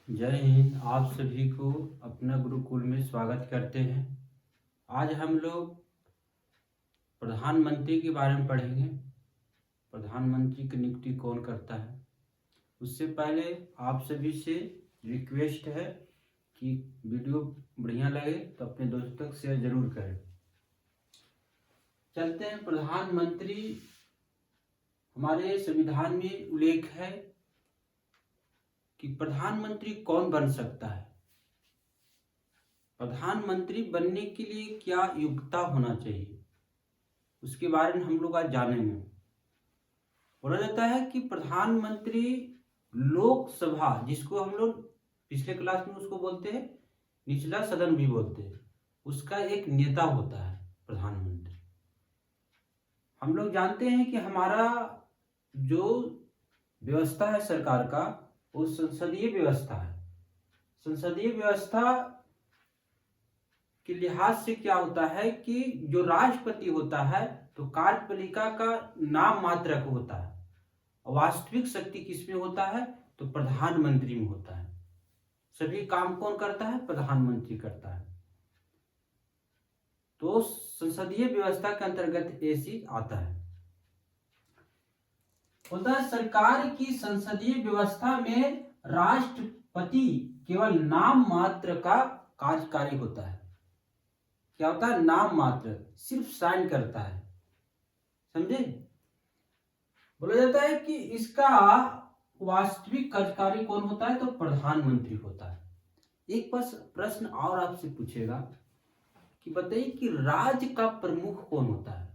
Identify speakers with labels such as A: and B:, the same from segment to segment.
A: जय हिंद। आप सभी को अपना गुरुकुल में स्वागत करते हैं। आज हम लोग प्रधानमंत्री के बारे में पढ़ेंगे। प्रधानमंत्री की नियुक्ति कौन करता है। उससे पहले आप सभी से रिक्वेस्ट है कि वीडियो बढ़िया लगे तो अपने दोस्तों तक शेयर जरूर करें। चलते हैं। प्रधानमंत्री हमारे संविधान में उल्लेख है कि प्रधानमंत्री कौन बन सकता है। प्रधानमंत्री बनने के लिए क्या योग्यता होना चाहिए, उसके बारे में हम लोग आज जानेंगे। बोला जाता है कि प्रधानमंत्री लोकसभा, जिसको हम लोग पिछले क्लास में उसको बोलते हैं निचला सदन भी बोलते हैं, उसका एक नेता होता है प्रधानमंत्री। हम लोग जानते हैं कि हमारा जो व्यवस्था है सरकार का, वो संसदीय व्यवस्था है। संसदीय व्यवस्था के लिहाज से क्या होता है कि जो राष्ट्रपति होता है तो कार्यपालिका का नाम मात्रक होता है, वास्तविक शक्ति किसमें होता है तो प्रधानमंत्री में होता है। सभी काम कौन करता है, प्रधानमंत्री करता है। तो संसदीय व्यवस्था के अंतर्गत ये चीज आता है। होता है सरकार की संसदीय व्यवस्था में राष्ट्रपति केवल नाम मात्र का कार्यकारी होता है। क्या होता है, नाम मात्र, सिर्फ साइन करता है। समझे। बोला जाता है कि इसका वास्तविक कार्यकारी कौन होता है तो प्रधानमंत्री होता है। एक प्रश्न और आपसे पूछेगा कि बताइए कि राज्य का प्रमुख कौन होता है।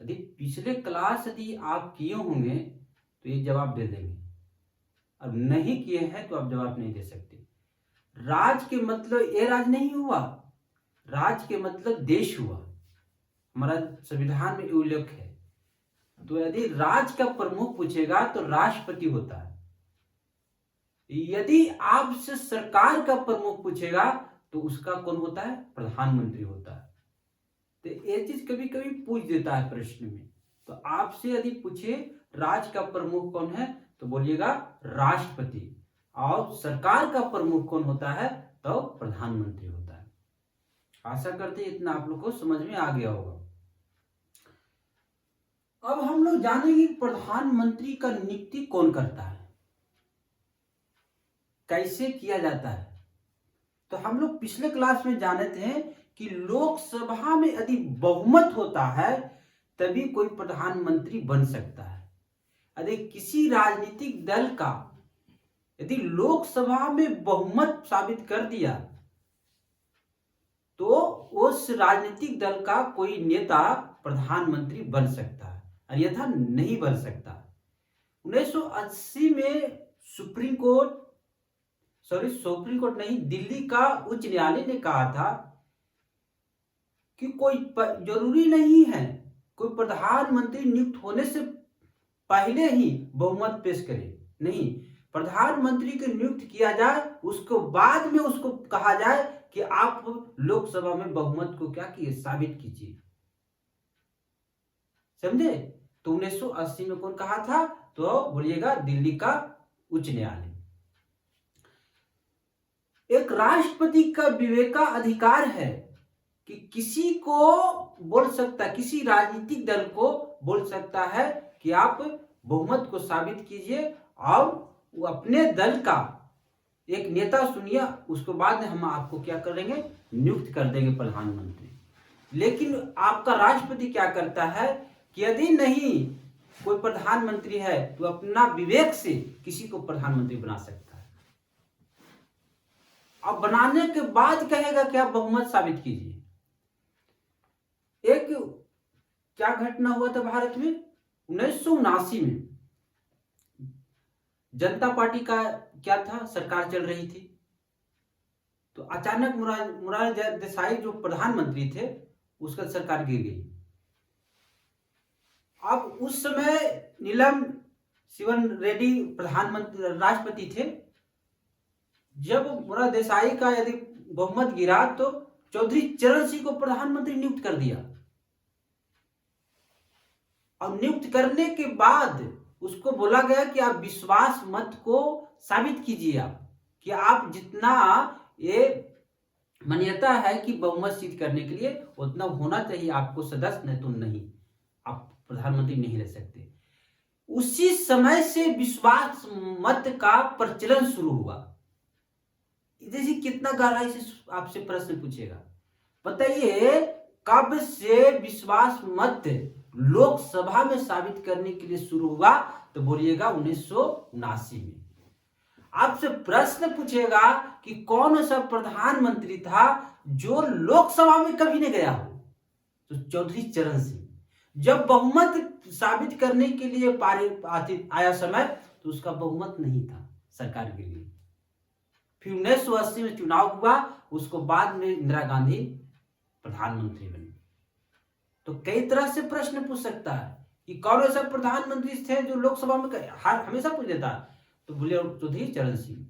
A: यदि पिछले क्लास यदि आप किए होंगे तो ये जवाब दे देंगे, अब नहीं किए हैं तो आप जवाब नहीं दे सकते। राज के मतलब ये राज नहीं हुआ, राज के मतलब देश हुआ। हमारा संविधान में उल्लेख है। तो यदि राज का प्रमुख पूछेगा तो राष्ट्रपति होता है। यदि आपसे सरकार का प्रमुख पूछेगा तो उसका कौन होता है, प्रधानमंत्री होता है। तो ये चीज कभी कभी पूछ देता है प्रश्न में। तो आपसे यदि पूछे राज का प्रमुख कौन है तो बोलिएगा राष्ट्रपति, और सरकार का प्रमुख कौन होता है तो प्रधानमंत्री होता है। आशा करते हैं इतना आप लोग को समझ में आ गया होगा। अब हम लोग जानेंगे प्रधानमंत्री का नियुक्ति कौन करता है, कैसे किया जाता है। तो हम लोग पिछले क्लास में जाने थे कि लोकसभा में यदि बहुमत होता है तभी कोई प्रधानमंत्री बन सकता है। यदि किसी राजनीतिक दल का यदि लोकसभा में बहुमत साबित कर दिया तो उस राजनीतिक दल का कोई नेता प्रधानमंत्री बन सकता है, अन्यथा नहीं बन सकता। 1980 में सुप्रीम कोर्ट नहीं, दिल्ली का उच्च न्यायालय ने कहा था कि कोई जरूरी नहीं है कोई प्रधानमंत्री नियुक्त होने से पहले ही बहुमत पेश करे। नहीं, प्रधानमंत्री को नियुक्त किया जाए, उसको बाद में उसको कहा जाए कि आप लोकसभा में बहुमत को क्या किए, साबित कीजिए। समझे। तो 1980 में कौन कहा था तो बोलिएगा दिल्ली का उच्च न्यायालय। एक राष्ट्रपति का विवेकाधिकार है कि किसी को बोल सकता है, किसी राजनीतिक दल को बोल सकता है कि आप बहुमत को साबित कीजिए और वो अपने दल का एक नेता सुनिए, उसके बाद हम आपको क्या करेंगे, नियुक्त कर देंगे प्रधानमंत्री। लेकिन आपका राष्ट्रपति क्या करता है कि यदि नहीं कोई प्रधानमंत्री है तो अपना विवेक से किसी को प्रधानमंत्री बना सकता है। अब बनाने के बाद कहेगा कि आप बहुमत साबित कीजिए। एक क्या घटना हुआ था भारत में 1979 में, जनता पार्टी का क्या था, सरकार चल रही थी। तो अचानक मोरारजी देसाई जो प्रधानमंत्री थे उसका सरकार गिर गई। अब उस समय नीलम शिवन रेड्डी प्रधानमंत्री राष्ट्रपति थे। जब मोरारजी देसाई का यदि बहुमत गिरा तो चौधरी चरण सिंह को प्रधानमंत्री नियुक्त कर दिया। और नियुक्त करने के बाद उसको बोला गया कि आप विश्वास मत को साबित कीजिए, आप कि आप जितना ये मान्यता है कि बहुमत सिद्ध करने के लिए उतना होना चाहिए आपको सदस्य, नहीं तो नहीं, आप प्रधानमंत्री नहीं रह सकते। उसी समय से विश्वास मत का प्रचलन शुरू हुआ। जैसे कितना गहराई से आपसे प्रश्न पूछेगा, बताइए कब से विश्वास मत लोकसभा में साबित करने के लिए शुरू हुआ? तो बोलिएगा 1979 में। आपसे प्रश्न पूछेगा कि कौन सा प्रधानमंत्री था जो लोकसभा में कभी नहीं गया हो? तो चौधरी चरण सिंह। जब बहुमत साबित करने के लिए आया समय, तो उसका बहुमत नहीं था सरकार के लिए। फिर 1980 में चुनाव हुआ, उसको बाद में इंदिरा गांधी प्रधानमंत्री बनी। तो कई तरह से प्रश्न पूछ सकता है कि कौन ऐसा प्रधानमंत्री थे जो लोकसभा में हमेशा पूछ देता है? तो बोले चौधरी चरण सिंह।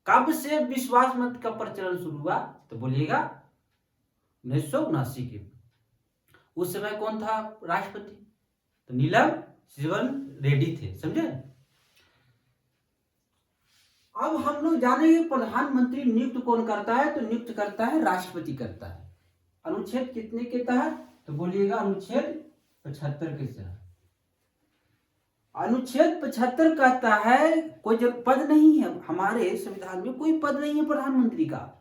A: कब से विश्वास मत का प्रचलन शुरू हुआ? तो बोलिएगा 1979 के। उस समय कौन था राष्ट्रपति? तो नीलम श्रीवन रेड्डी थे, समझे? अब हम लोग जानेंगे प्रधानमंत्री नियुक्त कौन करता है? तो नियुक्त करता है राष्ट्रपति करता है। अनुच्छेद कितने के तहत? तो बोलिएगा अनुच्छेद 75 के तहत। अनुच्छेद 75 कहता है कोई पद नहीं है, हमारे संविधान में कोई पद नहीं है प्रधानमंत्री का,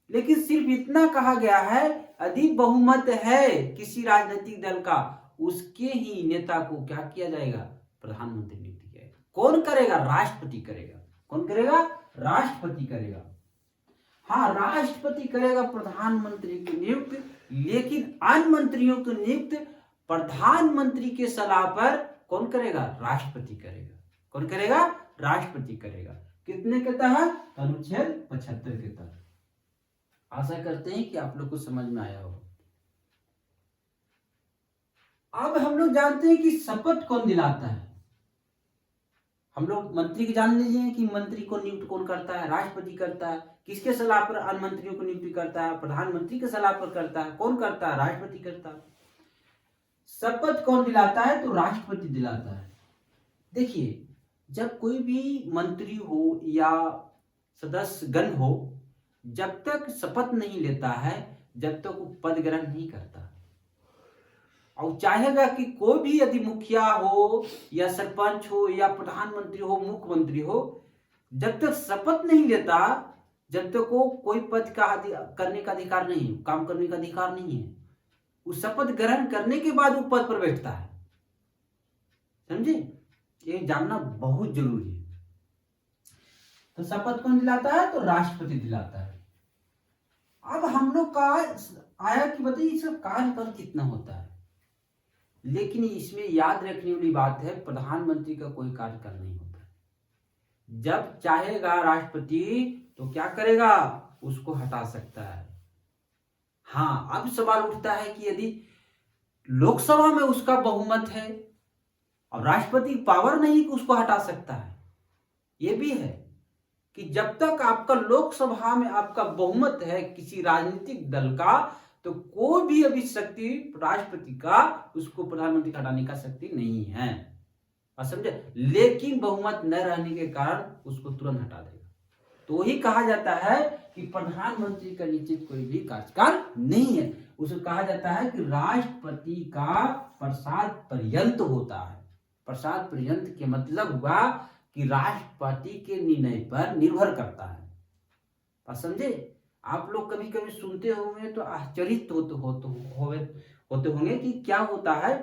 A: लेकिन सिर्फ इतना कहा गया है यदि बहुमत है किसी राजनीतिक दल का, उसके ही नेता को क्या किया जाएगा? प्रधानमंत्री नियुक्त किया जाएगा। कौन करेगा? राष्ट्रपति करेगा। कौन करेगा? राष्ट्रपति करेगा। हाँ, राष्ट्रपति करेगा प्रधानमंत्री की नियुक्त, लेकिन अन्य मंत्रियों की नियुक्त प्रधानमंत्री के सलाह पर कौन करेगा? राष्ट्रपति करेगा। कौन करेगा? राष्ट्रपति करेगा। कितने के तहत? अनुच्छेद 75 के तहत। आशा करते हैं कि आप लोग को समझ में आया हो। अब हम लोग जानते हैं कि शपथ कौन दिलाता है। हम लोग मंत्री की जान लीजिए कि मंत्री को नियुक्त कौन करता है? राष्ट्रपति करता है। किसके सलाह पर अन्य मंत्रियों को नियुक्ति करता है? प्रधानमंत्री के सलाह पर करता है। कौन करता है? राष्ट्रपति करता है। शपथ कौन दिलाता है? तो राष्ट्रपति दिलाता है। देखिए, जब कोई भी मंत्री हो या सदस्य गण हो, जब तक शपथ नहीं लेता है, जब तक वो पद ग्रहण नहीं करता, और चाहेगा कि कोई भी यदि मुखिया हो या सरपंच हो या प्रधानमंत्री हो, मुख्यमंत्री हो, जब तक शपथ नहीं लेता, जब तक वो कोई पद का करने का अधिकार नहीं है, काम करने का अधिकार नहीं है। उस शपथ ग्रहण करने के बाद वो पद पर बैठता है। समझे? ये जानना बहुत जरूरी है। तो शपथ कौन दिलाता है? तो राष्ट्रपति दिलाता है। अब हम लोग का आया कि बताइए इसका कार्यकाल कितना होता है, लेकिन इसमें याद रखने वाली बात है प्रधानमंत्री का कोई कार्यकाल नहीं होता। जब चाहेगा राष्ट्रपति तो क्या करेगा? उसको हटा सकता है। हाँ, अब सवाल उठता है कि यदि लोकसभा में उसका बहुमत है और राष्ट्रपति पावर नहीं कि उसको हटा सकता है, यह भी है कि जब तक आपका लोकसभा में आपका बहुमत है किसी राजनीतिक दल का, तो कोई भी अभी शक्ति राष्ट्रपति का उसको प्रधानमंत्री हटाने का शक्ति नहीं है। और समझे? लेकिन बहुमत न रहने के कारण उसको तुरंत हटा देगा। तो ही कहा जाता है कि प्रधानमंत्री का निश्चित कोई भी कार्यकाल नहीं है। उसे कहा जाता है कि राष्ट्रपति का प्रसाद पर्यंत होता है। प्रसाद पर्यंत के मतलब हुआ कि राष्ट्रपति के निर्णय पर निर्भर करता है। और समझे? आप लोग कभी कभी सुनते होंगे तो आश्चर्यचकित होते होंगे कि क्या होता है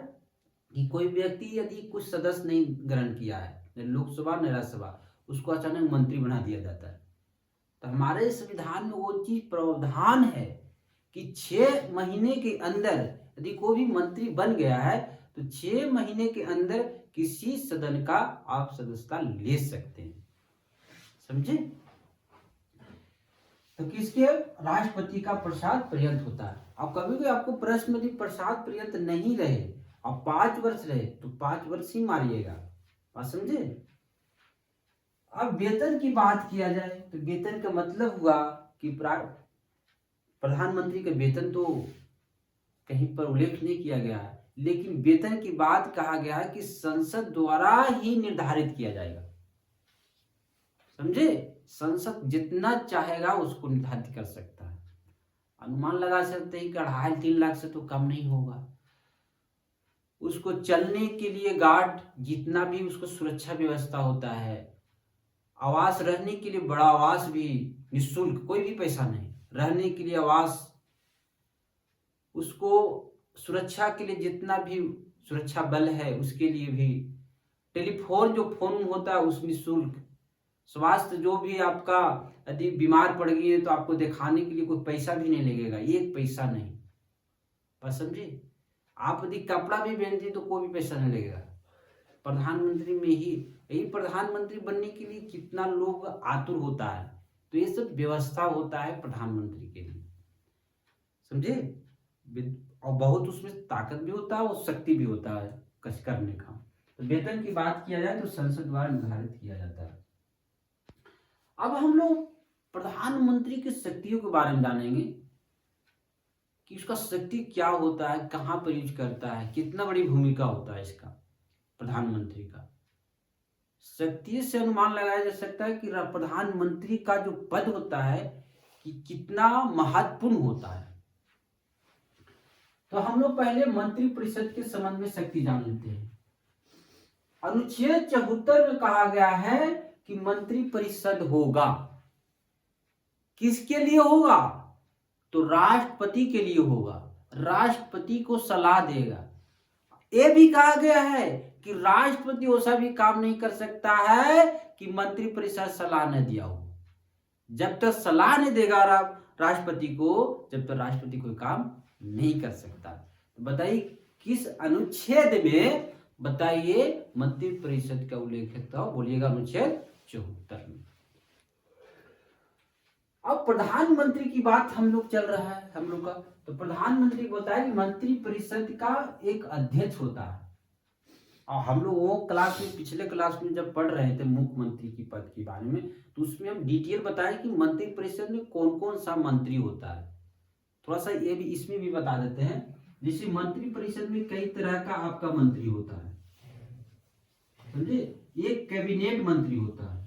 A: कि कोई व्यक्ति यदि कुछ सदस्य नहीं ग्रहण किया है, न लोकसभा न राज्यसभा, उसको अचानक मंत्री बना दिया जाता है। तो हमारे संविधान में वो चीज प्रावधान है कि 6 महीने के अंदर यदि कोई भी मंत्री बन गया है तो 6 महीने के अंदर किसी सदन का आप सदस्यता ले सकते हैं। समझे? तो किसके? राष्ट्रपति का प्रसाद पर्यंत होता है। अब कभी भी आपको प्रश्न यदि प्रसाद पर्यंत नहीं रहे और 5 वर्ष रहे तो 5 वर्ष ही मारिएगा। बात समझे? अब वेतन की बात किया जाए तो वेतन का मतलब हुआ कि प्रधानमंत्री का वेतन तो कहीं पर उल्लेख नहीं किया गया है, लेकिन वेतन की बात कहा गया है कि संसद द्वारा ही निर्धारित किया जाएगा। समझे? संसद जितना चाहेगा उसको निर्धारित कर सकता है। अनुमान लगा सकते हैं कि 2.5-3 लाख से तो कम नहीं होगा। उसको चलने के लिए गार्ड जितना भी उसको सुरक्षा व्यवस्था होता है, आवास रहने के लिए बड़ा आवास भी निःशुल्क, कोई भी पैसा नहीं, रहने के लिए आवास, उसको सुरक्षा के लिए जितना भी सुरक्षा बल है उसके लिए भी, टेलीफोन जो फोन होता है उस निःशुल्क, स्वास्थ्य जो भी आपका यदि बीमार पड़ गई है तो आपको दिखाने के लिए कोई पैसा भी नहीं लगेगा, एक पैसा नहीं। बस समझे? आप यदि कपड़ा भी पहनते तो कोई भी पैसा नहीं लगेगा। प्रधानमंत्री में ही, यही प्रधानमंत्री बनने के लिए कितना लोग आतुर होता है। तो ये सब व्यवस्था होता है प्रधानमंत्री के लिए, समझे? और बहुत उसमें ताकत भी होता है और शक्ति भी होता है कुछ करने का। तो वेतन की बात किया जाए तो संसद द्वारा निर्धारित किया जाता है। अब हम लोग प्रधानमंत्री की शक्तियों के बारे में जानेंगे कि उसका शक्ति क्या होता है, कहाँ पर यूज करता है, कितना बड़ी भूमिका होता है इसका प्रधानमंत्री का। शक्ति से अनुमान लगाया जा सकता है कि प्रधानमंत्री का जो पद होता है कि कितना महत्वपूर्ण होता है। तो हम लोग पहले मंत्रिपरिषद के संबंध में शक्ति जान लेते हैं। अनुच्छेद 74 में कहा गया है कि मंत्रिपरिषद होगा, किसके लिए होगा? तो राष्ट्रपति के लिए होगा, राष्ट्रपति को सलाह देगा। ये भी कहा गया है कि राष्ट्रपति वैसा भी काम नहीं कर सकता है कि मंत्रिपरिषद सलाह न दिया हो। जब तक सलाह नहीं देगा राष्ट्रपति को, जब तक राष्ट्रपति कोई काम नहीं कर सकता। तो बताइए किस अनुच्छेद में, बताइए, मंत्रिपरिषद का उल्लेख है? तो बोलिएगा अनुच्छेद 74 में। अब प्रधानमंत्री की बात हम लोग चल रहा है हम लोग का। तो प्रधानमंत्री को बताया कि मंत्रिपरिषद का एक अध्यक्ष होता है। और हम लोग वो क्लास में, पिछले क्लास में जब पढ़ रहे थे मुख्यमंत्री की पद के बारे में, तो उसमें हम डिटेल बताए कि मंत्रिपरिषद में कौन कौन सा मंत्री होता है। थोड़ा सा ये भी इसमें भी बता देते हैं। जैसे मंत्रिपरिषद में कई तरह का आपका मंत्री होता है, समझे? एक कैबिनेट मंत्री होता है,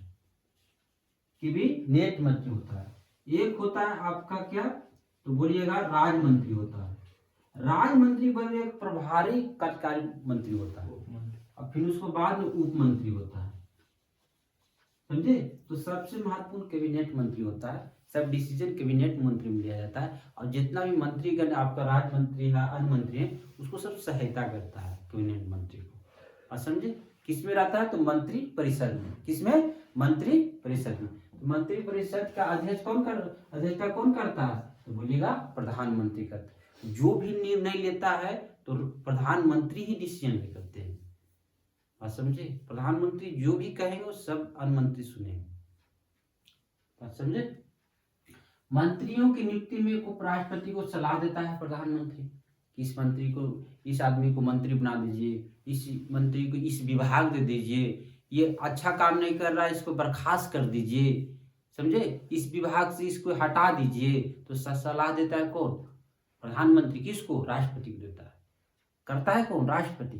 A: कैबिनेट मंत्री होता है। एक होता है आपका क्या, तो बोलिएगा राज मंत्री होता है। राज मंत्री बने एक प्रभारी कार्यकारी मंत्री होता है, और फिर उसके बाद उप मंत्री होता है, समझे? तो सबसे महत्वपूर्ण कैबिनेट मंत्री होता है। सब डिसीजन कैबिनेट मंत्री में लिया जाता है, और जितना भी मंत्रीगण आपका राज मंत्री है, अन्य मंत्री है, उसको सब सहायता करता है कैबिनेट मंत्री को। और समझे किसमें रहता है? तो मंत्री परिषद में। किसमें? मंत्री परिषद में। तो मंत्री परिषद का अध्यक्षता कौन करता है? तो बोलिएगा प्रधानमंत्री करता है। जो भी निर्णय लेता है तो प्रधानमंत्री ही डिसीजन करते हैं। और समझे? प्रधानमंत्री जो भी कहेंगे वो सब अन्य मंत्री सुनेंगे। समझे? मंत्रियों की नियुक्ति में उपराष्ट्रपति को सलाह देता है प्रधानमंत्री, इस मंत्री को, इस आदमी को मंत्री बना दीजिए, इस मंत्री को इस विभाग दे दीजिए, ये अच्छा काम नहीं कर रहा है इसको बर्खास्त कर दीजिए, समझे? इस विभाग से इसको हटा दीजिए। तो सलाह देता है कौन? प्रधानमंत्री। किसको? राष्ट्रपति को देता है। करता है कौन? राष्ट्रपति।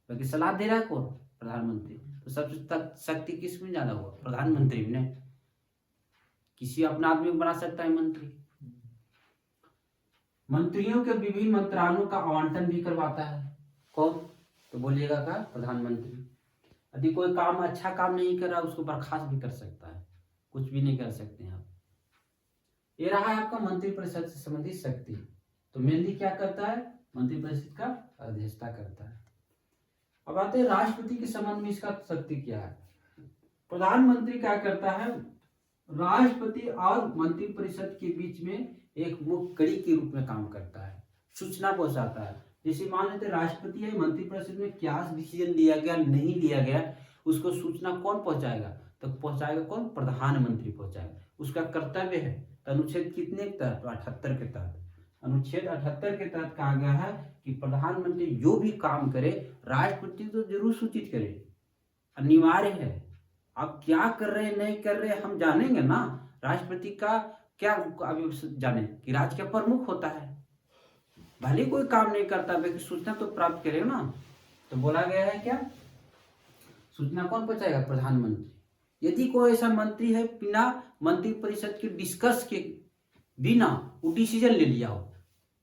A: बाकी सलाह दे रहा है कौन? प्रधानमंत्री। तो सबसे शक्ति किस में ज्यादा हुआ? प्रधानमंत्री में। किसी अपना आदमी को बना सकता है मंत्री। मंत्रियों के विभिन्न मंत्रालयों का आवंटन भी करवाता है कौन? तो बोलिएगा का प्रधानमंत्री। यदि कोई काम अच्छा काम नहीं कर रहा उसको बर्खास्त भी कर सकता है, कुछ भी नहीं कर सकते हैं आप। ये रहा है आपका मंत्रिपरिषद से संबंधित शक्ति। तो मेनली क्या करता है? मंत्रिपरिषद का अध्यक्षता करता है। अब आते हैं राष्ट्रपति के संबंध में इसका शक्ति क्या है। प्रधानमंत्री क्या करता है? राष्ट्रपति और मंत्रिपरिषद के बीच में एक मुख्य कड़ी के रूप में काम करता है, सूचना पहुंचाता है। जैसे मान लेते राष्ट्रपति है, मंत्रिपरिषद में क्या डिसीजन लिया गया नहीं लिया गया, उसको सूचना कौन पहुंचाएगा? तो पहुंचाएगा कौन? प्रधानमंत्री पहुंचाएगा। उसका कर्तव्य है। तो अनुच्छेद कितने के तहत? 78 के तहत। अनुच्छेद 78 के तहत कहा गया है कि प्रधानमंत्री जो भी काम करे राष्ट्रपति तो जरूर सूचित करे, अनिवार्य है। आप क्या कर रहे हैं नहीं कर रहे हम जानेंगे ना। राष्ट्रपति का क्या अभी जाने कि राज्य का प्रमुख होता है, भले कोई काम नहीं करता व्यक्ति सूचना तो प्राप्त करेगा ना। तो बोला गया है क्या, सूचना कौन पहुंचाएगा, प्रधानमंत्री। यदि कोई ऐसा मंत्री है बिना मंत्री परिषद के डिस्कस के बिना वो डिसीजन ले लिया हो,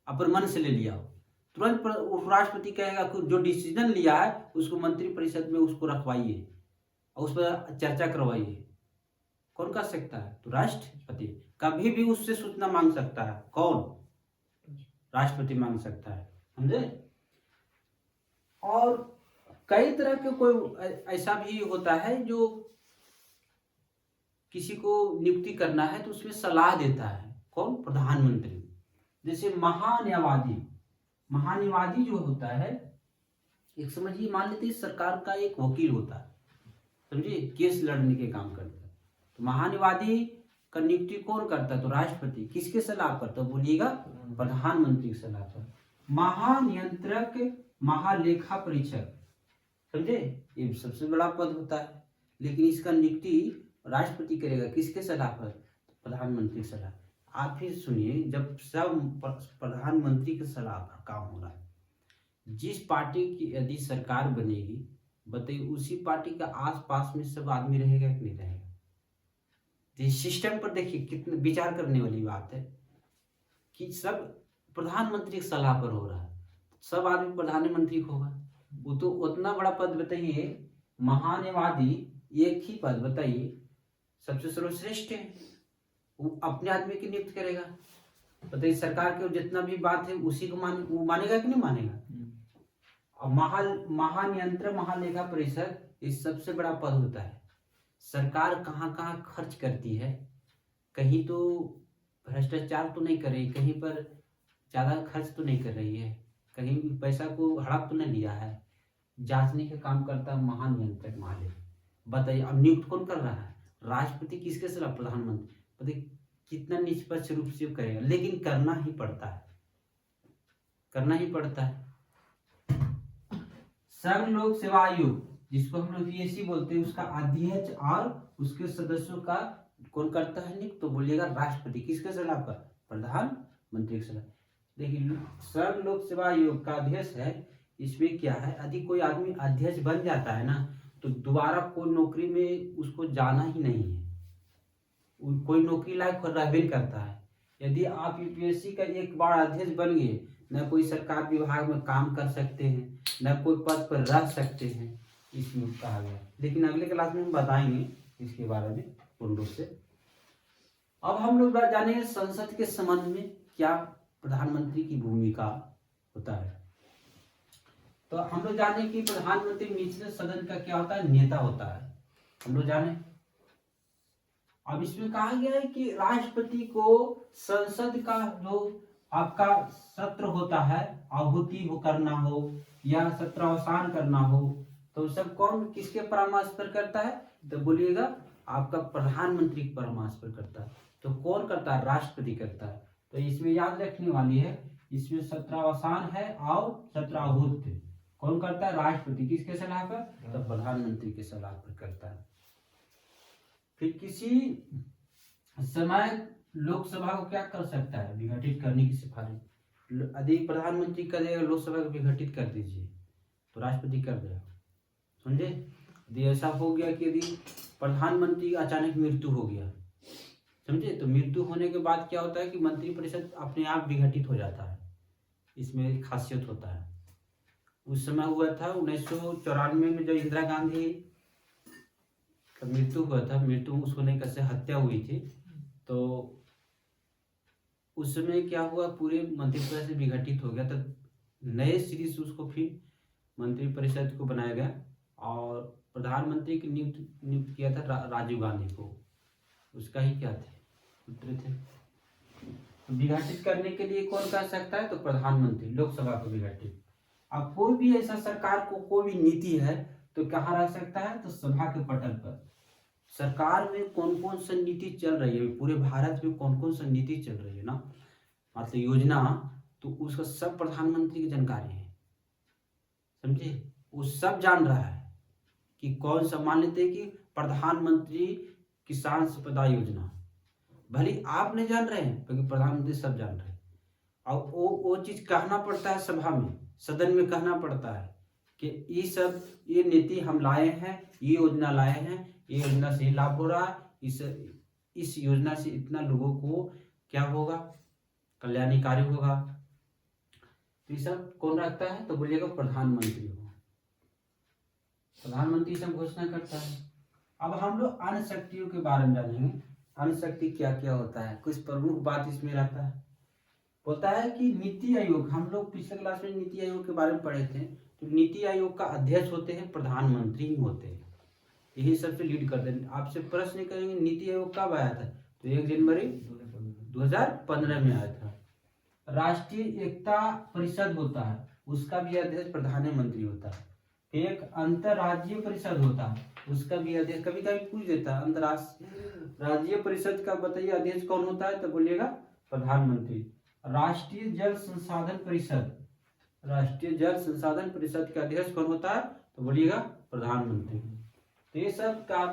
A: अपने मन से ले लिया हो, तुरंत राष्ट्रपति कहेगा कि जो डिसीजन लिया है उसको मंत्री परिषद में उसको रखवाइए और उस पर चर्चा करवाइए। कौन कर सकता है, तो राष्ट्रपति। कभी भी उससे सूचना मांग सकता है, कौन, राष्ट्रपति मांग सकता है, समझे। और कई तरह के कोई ऐसा भी होता है जो किसी को नियुक्ति करना है तो उसमें सलाह देता है, कौन, प्रधानमंत्री। जैसे महान्यायवादी, महान्यायवादी जो होता है, एक समझिए, मान लेते सरकार का एक वकील होता है, समझिए, केस लड़ने के काम करता है। तो महान्यायवादी का नियुक्ति कौन करता है, तो राष्ट्रपति। किसके सलाह पर, तो बोलिएगा प्रधानमंत्री की सलाह पर। महानियंत्रक, महालेखा परीक्षक, समझे, ये सबसे बड़ा पद होता है, लेकिन इसका नियुक्ति राष्ट्रपति करेगा, किसके सलाह पर, प्रधानमंत्री की सलाह। आप फिर सुनिए, जब सब प्रधानमंत्री की सलाह पर काम हो रहा है, जिस पार्टी की यदि सरकार बनेगी, बताइए उसी पार्टी का आसपास में सब आदमी रहेगा कि नहीं रहेगा। तो सिस्टम पर देखिए कितने विचार करने वाली बात है कि सब प्रधानमंत्री की सलाह पर हो रहा है, सब आदमी प्रधानमंत्री को होगा। वो तो उतना बड़ा पद, बताइए, महान्यायवादी एक ही पद, बताइए, सबसे सर्वश्रेष्ठ है, वो अपने आदमी की नियुक्त करेगा। बताइए सरकार के जितना भी बात है उसी को वो मानेगा कि नहीं मानेगा। और महानियंत्रक, महालेखा परिषद, इस सबसे बड़ा पद होता है। सरकार कहाँ कहाँ खर्च करती है, कहीं तो भ्रष्टाचार तो नहीं कर रही, कहीं पर ज्यादा खर्च तो नहीं कर रही है, कहीं पैसा को हड़प तो नहीं लिया है, जांचने का काम करता है महानियंत्रक, महालेखा। बताइए अब नियुक्त कौन कर रहा है, राष्ट्रपति। किसके सलाह, प्रधानमंत्री। बताइए कितना निष्पक्ष रूप से करेगा, लेकिन करना ही पड़ता है, करना ही पड़ता है। संघ लोक सेवा आयोग, जिसको हम लोग यूपीएससी बोलते हैं, उसका अध्यक्ष और उसके सदस्यों का कौन करता है नियुक्त, तो बोलिएगा राष्ट्रपति। किसके सलाह पर, प्रधानमंत्री की सलाह। देखिए संघ लोक सेवा आयोग का अध्यक्ष है, इसमें क्या है, यदि कोई आदमी अध्यक्ष बन जाता है ना, तो दोबारा कोई नौकरी में उसको जाना ही नहीं है, कोई नौकरी लायक रहबे करता है। यदि आप यूपीएससी का एक बार अध्यक्ष बन गए, न कोई सरकार विभाग में काम कर सकते हैं, न कोई पद पर रह सकते हैं, इसमें कहा गया। लेकिन अगले क्लास में हम बताएंगे इसके बारे में पूर्ण रूप से। अब हम लोग जानेंगे संसद के संबंध में क्या प्रधानमंत्री की भूमिका होता है। तो हम लोग जाने कि प्रधानमंत्री निचले सदन का क्या होता है, नेता होता है, हम लोग जाने। अब इसमें कहा गया है कि राष्ट्रपति को संसद का जो आपका सत्र होता है, आहूति वो करना हो या सत्रावसान करना हो, तो सब कौन किसके परामर्श पर करता है, तो बोलिएगा आपका प्रधानमंत्री के परामर्श पर करता है। तो कौन करता है, राष्ट्रपति करता है। तो इसमें याद रखने वाली है, इसमें सत्रावसान है और सत्राहूत कौन करता है, राष्ट्रपति। किसके सलाह पर, तो प्रधानमंत्री के सलाह पर करता है। फिर किसी समय लोकसभा को क्या कर सकता है, विघटित करने की सिफारिश। यदि प्रधानमंत्री करेगा लोकसभा को विघटित कर दीजिए, तो राष्ट्रपति कर देगा, समझे। यदि ऐसा हो गया कि यदि प्रधानमंत्री की अचानक मृत्यु हो गया, समझे, तो मृत्यु होने के बाद क्या होता है कि मंत्रिपरिषद अपने आप विघटित हो जाता है, इसमें एक खासियत होता है। उस समय हुआ था 1994 में, जब इंदिरा गांधी का मृत्यु हुआ था, मृत्यु उसको नहीं कैसे हत्या हुई थी, तो उस समय क्या हुआ, पूरे मंत्रिपरिषद विघटित हो गया। तो नए सिरे से उसको फिर मंत्रिपरिषद को बनाया गया और प्रधानमंत्री की नियुक्त किया था राजीव गांधी को, उसका ही क्या थे, पुत्र थे। विघटित करने के लिए कौन कर सकता है, तो प्रधानमंत्री, लोकसभा को विघटित। अब कोई भी ऐसा सरकार को कोई भी नीति है तो कहाँ रख सकता है, तो सभा के पटल पर। सरकार में कौन कौन सी नीति चल रही है, पूरे भारत में कौन कौन सी नीति चल रही है ना, मतलब योजना, तो उसका सब प्रधानमंत्री की जानकारी है, समझे। वो सब जान रहा है कि कौन सा, मान लेते हैं कि प्रधानमंत्री किसान संपदा योजना, भले आप नहीं जान रहे हैं, क्योंकि प्रधानमंत्री सब जान रहे हैं। और वो चीज कहना पड़ता है सभा में, सदन में कहना पड़ता है कि ये नीति हम लाए हैं, ये योजना लाए हैं, ये योजना से लाभ हो रहा है, इस योजना से इतना लोगों को क्या होगा, कल्याणकारी होगा। तो ये सब कौन रखता है? तो बोलिएगा प्रधानमंत्री होगा। प्रधानमंत्री सब घोषणा करता है। अब हम लोग अन्य शक्तियों के बारे में जानेंगे। अन्य शक्ति क्या क्या होता है, कुछ प्रमुख बात इसमें रहता है। होता है कि नीति आयोग, हम लोग पिछले क्लास में नीति आयोग के बारे में पढ़े थे। तो नीति आयोग का अध्यक्ष होते हैं प्रधानमंत्री ही होते हैं, यही सबसे लीड करते हैं। आपसे प्रश्न करेंगे नीति आयोग कब आया था? तो 1 जनवरी 2015 में आया था। राष्ट्रीय एकता परिषद होता है, उसका भी अध्यक्ष प्रधानमंत्री होता है। एक अंतरराज्यीय परिषद होता है, उसका भी अध्यक्ष कभी कभी पूछ देता है, अंतरराज्यीय परिषद का बताइए अध्यक्ष कौन होता है? तो बोलिएगा प्रधानमंत्री। राष्ट्रीय जल संसाधन परिषद, राष्ट्रीय जल संसाधन परिषद का अध्यक्ष कौन होता है? तो बोलिएगा प्रधानमंत्री। तो ये सब का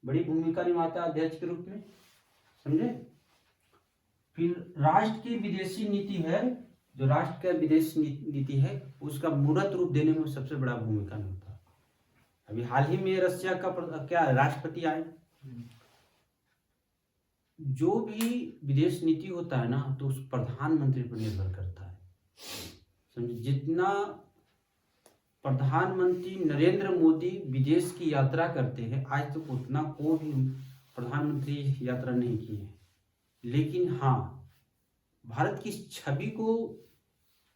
A: बड़ी भूमिका निभाता है अध्यक्ष के रूप में, समझे। फिर राष्ट्र की विदेशी नीति है, जो राष्ट्र का विदेश नीति है उसका मूर्त रूप देने में सबसे बड़ा भूमिका निभाता है। अभी हाल ही में रशिया का क्या राष्ट्रपति आए। जो भी विदेश नीति होता है ना, तो उस प्रधानमंत्री पर निर्भर करता है, समझे। जितना प्रधानमंत्री नरेंद्र मोदी विदेश की यात्रा करते हैं, आज तक तो उतना कोई भी प्रधानमंत्री यात्रा नहीं की है। लेकिन हाँ, भारत की छवि को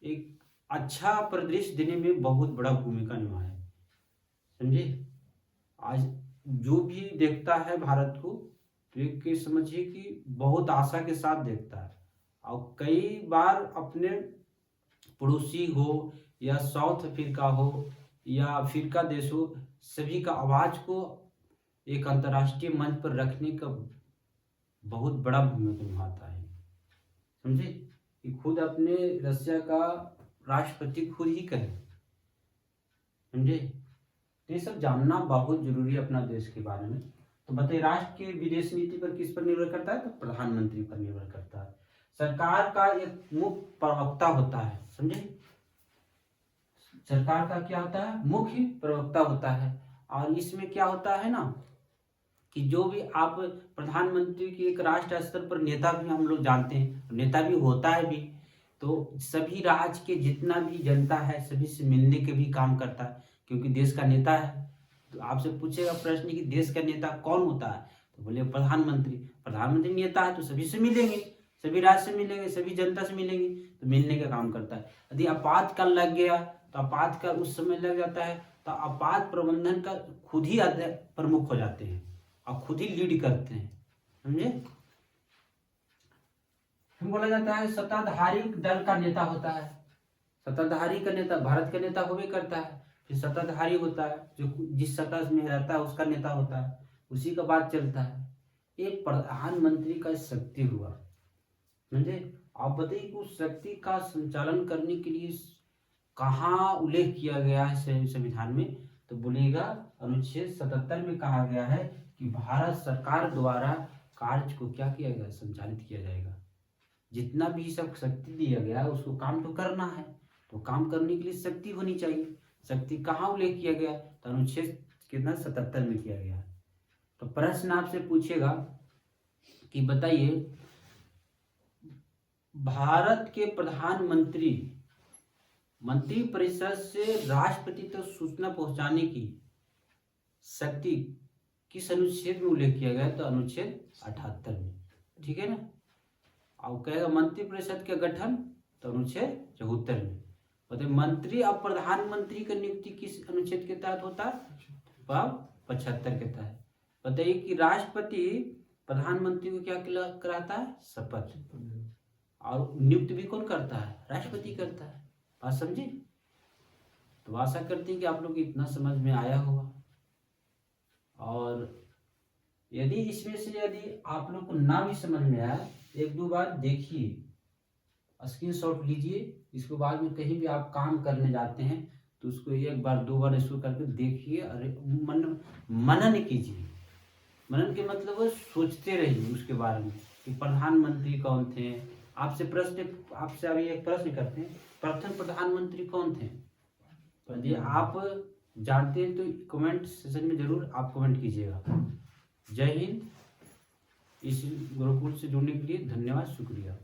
A: एक अच्छा परिदृश्य देने में बहुत बड़ा भूमिका निभाया है, समझे। आज जो भी देखता है भारत को, तो एक समझिए कि बहुत आशा के साथ देखता है। और कई बार अपने पड़ोसी हो या साउथ अफ्रीका हो या अफ्रीका देश हो, सभी का आवाज को एक अंतर्राष्ट्रीय मंच पर रखने का बहुत बड़ा भूमिका निभाता है, समझे। कि खुद अपने रशिया का राष्ट्रपति खुद ही कहे, समझे। तो ये सब जानना बहुत जरूरी है अपना देश के बारे में। तो बताइए, राष्ट्र के विदेश नीति पर किस पर निर्भर करता है? तो प्रधानमंत्री पर निर्भर करता है। सरकार का एक मुख्य प्रवक्ता होता है, समझे। सरकार का क्या होता है? मुख्य प्रवक्ता होता है। और इसमें क्या होता है ना, कि जो भी आप प्रधानमंत्री की एक राष्ट्र स्तर पर नेता भी हम लोग जानते हैं, नेता भी होता है भी, तो सभी राज्य के जितना भी जनता है सभी से मिलने के भी काम करता है, क्योंकि देश का नेता है। तो आपसे पूछेगा प्रश्न कि देश का नेता कौन होता है? तो बोले प्रधानमंत्री। प्रधानमंत्री नेता है तो सभी से मिलेंगे, सभी राज्य से मिलेंगे, सभी जनता से मिलेंगे, तो मिलने का काम करता है। यदि आपातकाल लग गया तो आपातकाल उस समय लग जाता है, तो आपात प्रबंधन का खुद ही प्रमुख हो जाते हैं और खुद ही लीड करते हैं, समझे। फिर बोला जाता है सत्ताधारी दल का नेता होता है। सत्ताधारी का नेता भारत का नेता होवे करता है। फिर सत्ताधारी होता है, जो जिस सत्ता में रहता है उसका नेता होता है, उसी का बात चलता है। एक प्रधानमंत्री का शक्ति हुआ, समझे। आप बताइए कि उस शक्ति का संचालन करने के लिए कहाँ उल्लेख किया गया है संविधान में? तो बोलिएगा अनुच्छेद 77 में कहा गया है कि भारत सरकार द्वारा कार्य को क्या किया गया, संचालित किया जाएगा। जितना भी सब शक्ति दिया गया है उसको काम तो करना है, तो काम करने के लिए शक्ति होनी चाहिए। शक्ति कहाँ उल्लेख किया गया? तो अनुच्छेद कितना 77 में किया गया है। तो प्रश्न आपसे पूछेगा कि बताइए, भारत के प्रधानमंत्री मंत्रिपरिषद से राष्ट्रपति तक सूचना पहुंचाने की शक्ति किस अनुच्छेद में उल्लेख किया गया है? तो अनुच्छेद 78 में, ठीक है ना। और कहेगा मंत्रिपरिषद का गठन, तो अनुच्छेद 74 में। बताइए, मंत्री और प्रधानमंत्री का नियुक्ति किस अनुच्छेद के तहत होता है? 75 के तहत। बताइए कि राष्ट्रपति प्रधानमंत्री को क्या कराता है? शपथ। और नियुक्त भी कौन करता है? राष्ट्रपति करता है। बात समझे। तो आशा करते हैं कि आप लोग इतना समझ में आया होगा। और यदि इसमें से यदि आप लोग को ना भी समझ में आया, 1-2 बार देखिए, स्क्रीनशॉट लीजिए, इसको बाद में कहीं भी आप काम करने जाते हैं तो उसको 1 बार 2 बार इसको करके देखिए। अरे मनन कीजिए। मनन के मतलब सोचते रहिए उसके बारे में कि प्रधानमंत्री कौन थे, आपसे अभी एक प्रश्न करते हैं, प्रथम प्रधानमंत्री कौन थे? यदि आप जानते हैं तो कमेंट सेशन में जरूर आप कमेंट कीजिएगा। जय हिंद। इस गुरुकुल से जुड़ने के लिए धन्यवाद, शुक्रिया।